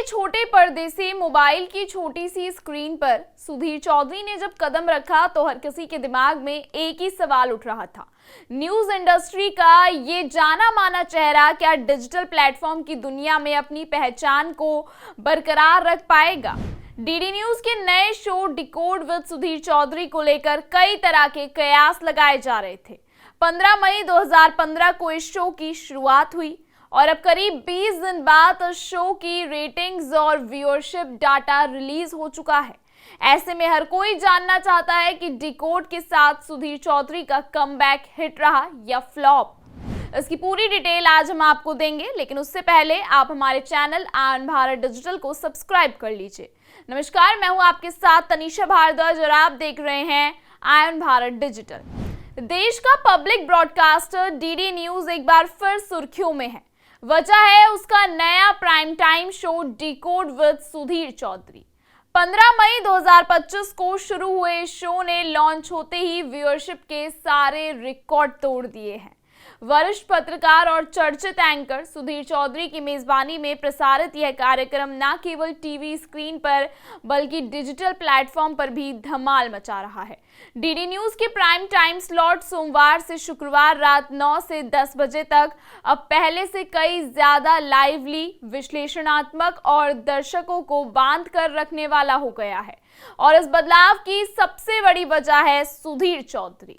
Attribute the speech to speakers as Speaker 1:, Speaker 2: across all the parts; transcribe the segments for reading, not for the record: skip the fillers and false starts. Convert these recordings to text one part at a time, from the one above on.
Speaker 1: छोटे पर्दे से मोबाइल की छोटी सी स्क्रीन पर सुधीर चौधरी ने जब कदम रखा तो हर किसी के दिमाग में एक ही सवाल उठ रहा था। न्यूज इंडस्ट्री का ये जाना माना चेहरा क्या डिजिटल प्लेटफॉर्म की दुनिया में अपनी पहचान को बरकरार रख पाएगा? डीडी न्यूज के नए show decode with Sudhir Chaudhary को लेकर कई तरह के कयास लगाए जा रहे थे। 15 मई 2015 को इस शो की शुरुआत हुई और अब करीब 20 दिन बाद इस शो की रेटिंग्स और व्यूअरशिप डाटा रिलीज हो चुका है। ऐसे में हर कोई जानना चाहता है कि डिकोड के साथ सुधीर चौधरी का कमबैक हिट रहा या फ्लॉप। इसकी पूरी डिटेल आज हम आपको देंगे, लेकिन उससे पहले आप हमारे चैनल आयन भारत डिजिटल को सब्सक्राइब कर लीजिए। नमस्कार, मैं हूं आपके साथ तनीषा भारद्वाज और आप देख रहे हैं आयन भारत डिजिटल। देश का पब्लिक ब्रॉडकास्टर डीडी न्यूज एक बार फिर सुर्खियों में है। वजह है उसका नया prime time show decode with Sudhir Chaudhary. 15 मई 2025 को शुरू हुए इस शो ने लॉन्च होते ही व्यूअरशिप के सारे रिकॉर्ड तोड़ दिए हैं। वरिष्ठ पत्रकार और चर्चित एंकर सुधीर चौधरी की मेजबानी में प्रसारित यह कार्यक्रम न केवल टीवी स्क्रीन पर बल्कि डिजिटल प्लेटफॉर्म पर भी धमाल मचा रहा है। डीडी न्यूज के प्राइम टाइम स्लॉट सोमवार से शुक्रवार रात 9 से 10 बजे तक अब पहले से कई ज्यादा लाइवली, विश्लेषणात्मक और दर्शकों को बांध कर रखने वाला हो गया है। और इस बदलाव की सबसे बड़ी वजह है सुधीर चौधरी।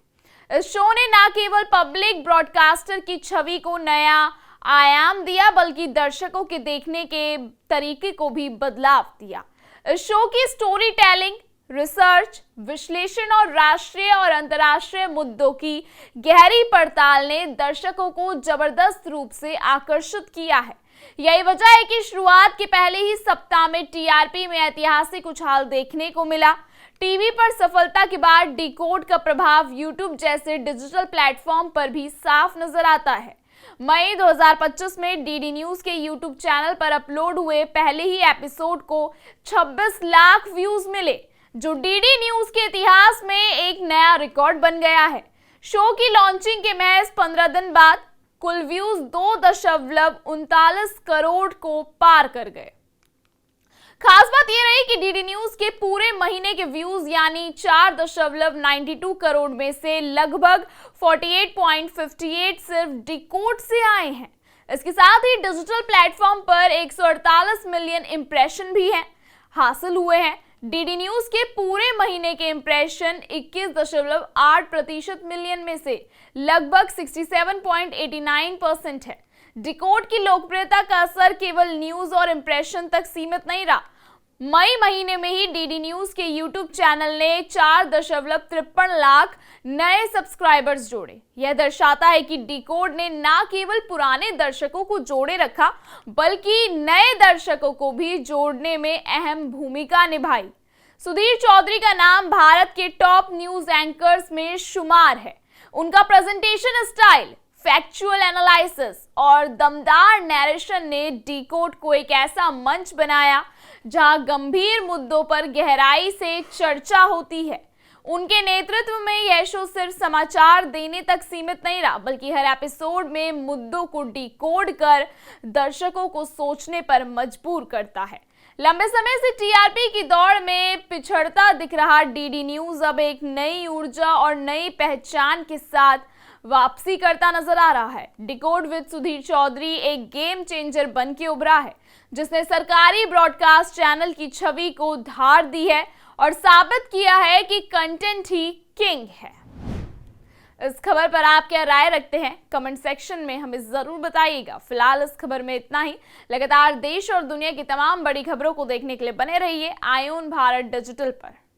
Speaker 1: इस शो ने न केवल पब्लिक ब्रॉडकास्टर की छवि को नया आयाम दिया बल्कि दर्शकों के देखने के तरीके को भी बदलाव दिया। इस शो की स्टोरी टेलिंग, रिसर्च, विश्लेषण और राष्ट्रीय और अंतर्राष्ट्रीय मुद्दों की गहरी पड़ताल ने दर्शकों को जबरदस्त रूप से आकर्षित किया है। यही वजह है कि शुरुआत के पहले ही सप्ताह में टीआरपी में ऐतिहासिक उछाल देखने को मिला। टीवी पर सफलता के बाद डिकोड का प्रभाव यूट्यूब जैसे डिजिटल प्लेटफॉर्म पर भी साफ नजर आता है। मई 2025 में डीडी न्यूज के यूट्यूब चैनल पर अपलोड हुए पहले ही एपिसोड को 26 लाख व्यूज मिले, जो डीडी न्यूज के इतिहास में एक नया रिकॉर्ड बन गया है। शो की लॉन्चिंग के महज 15 दिन बाद कुल व्यूज 2.39 करोड़ को पार कर गए। खास बात यह रही कि डीडी न्यूज के पूरे महीने के व्यूज यानी 4.92 करोड़ में से लगभग 48.58 सिर्फ डिकोड से आए हैं। इसके साथ ही डिजिटल प्लेटफॉर्म पर 148 मिलियन इंप्रेशन भी हासिल हुए हैं। डीडी न्यूज के पूरे महीने के इंप्रेशन 21.8% मिलियन में से लगभग 67.89% है। डिकोड की लोकप्रियता का असर केवल न्यूज और इंप्रेशन तक सीमित नहीं रहा। मई महीने में ही डीडी न्यूज के यूट्यूब चैनल ने 4.53 लाख नए सब्सक्राइबर्स जोड़े। यह दर्शाता है कि डिकोड ने न केवल पुराने दर्शकों को जोड़े रखा बल्कि नए दर्शकों को भी जोड़ने में अहम भूमिका निभाई। सुधीर चौधरी का नाम भारत के टॉप न्यूज एंकर्स में शुमार है। उनका प्रेजेंटेशन स्टाइल, फैक्चुअल एनालिसिस और दमदार नैरेशन ने डिकोड को एक ऐसा मंच बनाया जहां गंभीर मुद्दों पर गहराई से चर्चा होती है। उनके नेतृत्व में यह शो सिर्फ समाचार देने तक सीमित नहीं रहा बल्कि हर एपिसोड में मुद्दों को डिकोड कर दर्शकों को सोचने पर मजबूर करता है। लंबे समय से टीआरपी की दौड़ में पिछड़ता दिख रहा डीडी न्यूज अब एक नई ऊर्जा और नई पहचान के साथ वापसी करता नजर आ रहा है। डिकोड विद सुधीर चौधरी एक गेम चेंजर बन के उभरा है, जिसने सरकारी ब्रॉडकास्ट चैनल की छवि को धार दी है और साबित किया है कि कंटेंट ही किंग है। इस खबर पर आप क्या राय रखते हैं? कमेंट सेक्शन में हमें जरूर बताइएगा। फिलहाल इस खबर में इतना ही। लगातार देश और दुनिया की तमाम बड़ी खबरों को देखने के लिए बने रहिए आयन भारत डिजिटल पर।